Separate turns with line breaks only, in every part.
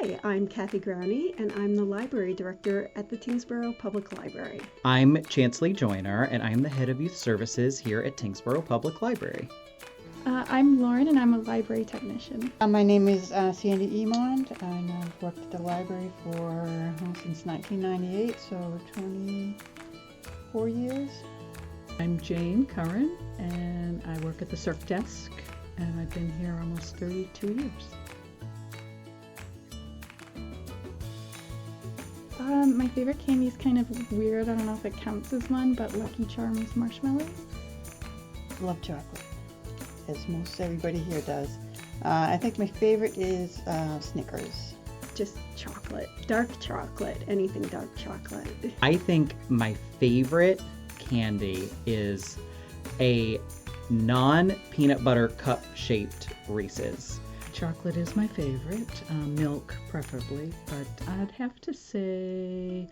Hi, I'm Kathy Growney, and I'm the Library Director at the Tyngsboro Public Library.
I'm Chansley Joyner, and I'm the Head of Youth Services here at Tyngsboro Public Library.
I'm Lauren, and I'm a library technician.
My name is Sandy Emond, and I've worked at the library since 1998, so 24 years.
I'm Jane Curran, and I work at the Circ Desk, and I've been here almost 32 years.
My favorite candy is kind of weird. I don't know if it counts as one, but Lucky Charms marshmallows.
Love chocolate, as most everybody here does. I think my favorite is Snickers.
Just chocolate, dark chocolate, anything dark chocolate.
I think my favorite candy is a non-peanut butter cup-shaped Reese's.
Chocolate is my favorite, milk preferably, but I'd have to say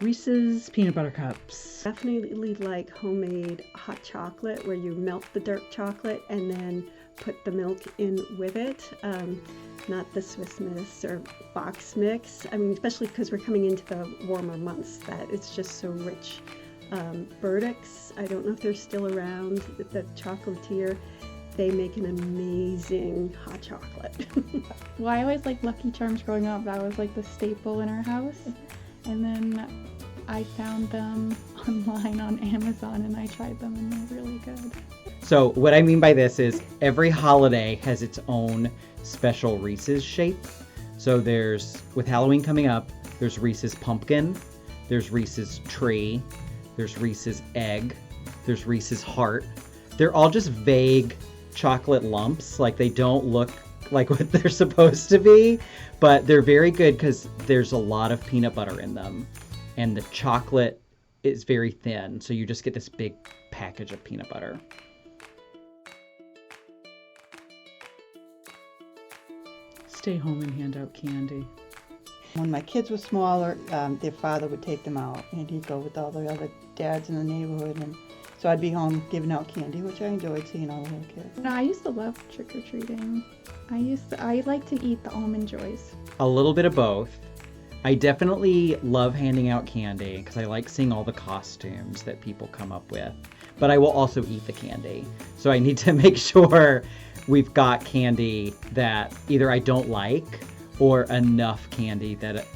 Reese's Peanut Butter Cups.
Definitely like homemade hot chocolate where you melt the dark chocolate and then put the milk in with it. Not the Swiss Miss or box mix. I mean, especially because we're coming into the warmer months, that it's just so rich. Burdick's, I don't know if they're still around, the chocolatier. They make an amazing hot chocolate.
Well, I always liked Lucky Charms growing up. That was like the staple in our house. And then I found them online on Amazon, and I tried them, and they're really good.
So what I mean by this is every holiday has its own special Reese's shape. So with Halloween coming up, there's Reese's Pumpkin, there's Reese's Tree, there's Reese's Egg, there's Reese's Heart. They're all just vague chocolate lumps, like they don't look like what they're supposed to be, but they're very good because there's a lot of peanut butter in them, and the chocolate is very thin, so you just get this big package of peanut butter.
Stay home and hand out candy.
When my kids were smaller, their father would take them out, and he'd go with all the other dads in the neighborhood, and so I'd be home giving out candy, which I enjoyed, seeing all the little kids.
No, I used to love trick-or-treating. I like to eat the Almond Joys.
A little bit of both. I definitely love handing out candy because I like seeing all the costumes that people come up with, but I will also eat the candy. So I need to make sure we've got candy that either I don't like or enough candy that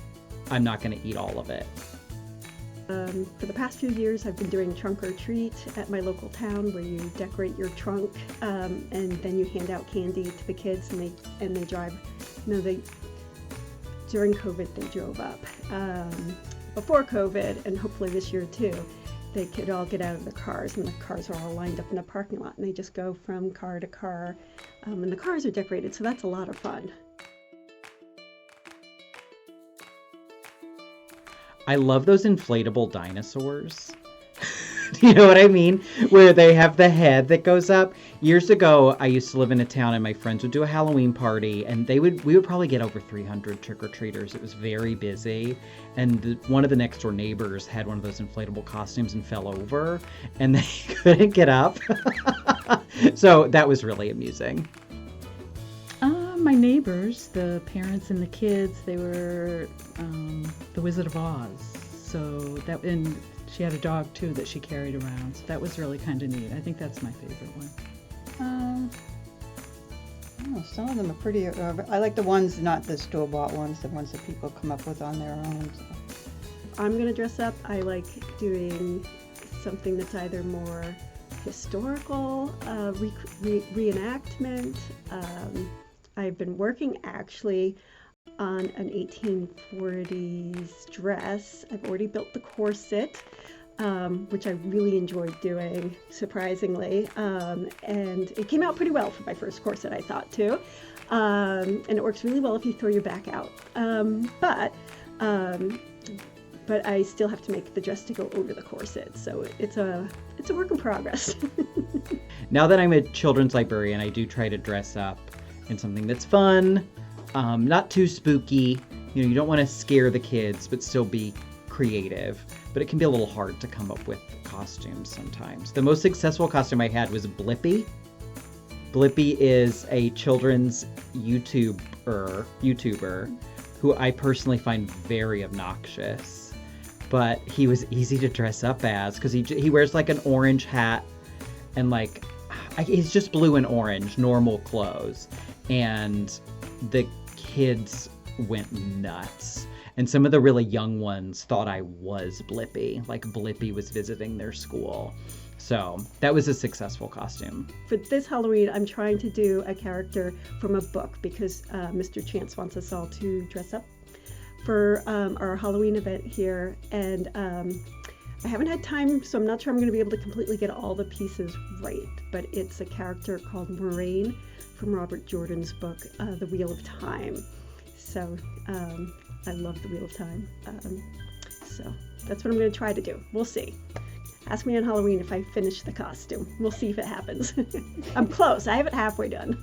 I'm not going to eat all of it.
For the past few years, I've been doing trunk or treat at my local town, where you decorate your trunk and then you hand out candy to the kids, and they drive. During COVID, they drove up. Before COVID, and hopefully this year too, they could all get out of the cars, and the cars are all lined up in the parking lot, and they just go from car to car, and the cars are decorated, so that's a lot of fun.
I love those inflatable dinosaurs. Do you know what I mean? Where they have the head that goes up. Years ago, I used to live in a town, and my friends would do a Halloween party, and we would probably get over 300 trick-or-treaters. It was very busy, and one of the next door neighbors had one of those inflatable costumes and fell over, and they couldn't get up. So that was really amusing.
My neighbors, the parents and the kids, they were the Wizard of Oz. And she had a dog too that she carried around. So that was really kind of neat. I think that's my favorite one.
I don't know, some of them are pretty. I like the ones, not the store-bought ones, the ones that people come up with on their own. So.
I'm gonna dress up. I like doing something that's either more historical, reenactment. I've been working actually on an 1840s dress. I've already built the corset, which I really enjoyed doing, surprisingly. And it came out pretty well for my first corset, I thought, too. And it works really well if you throw your back out. But I still have to make the dress to go over the corset. So it's a work in progress.
Now that I'm a children's librarian, I do try to dress up in something that's fun, not too spooky. You know, you don't want to scare the kids, but still be creative. But it can be a little hard to come up with costumes sometimes. The most successful costume I had was Blippi. Blippi is a children's YouTuber who I personally find very obnoxious. But he was easy to dress up as because he wears like an orange hat and like he's just blue and orange, normal clothes. And the kids went nuts. And some of the really young ones thought I was Blippi, like Blippi was visiting their school. So that was a successful costume.
For this Halloween, I'm trying to do a character from a book because Mr. Chance wants us all to dress up for our Halloween event here. And I haven't had time, so I'm not sure I'm going to be able to completely get all the pieces right. But it's a character called Moraine from Robert Jordan's book, The Wheel of Time. So I love The Wheel of Time. So that's what I'm going to try to do. We'll see. Ask me on Halloween if I finish the costume. We'll see if it happens. I'm close. I have it halfway done.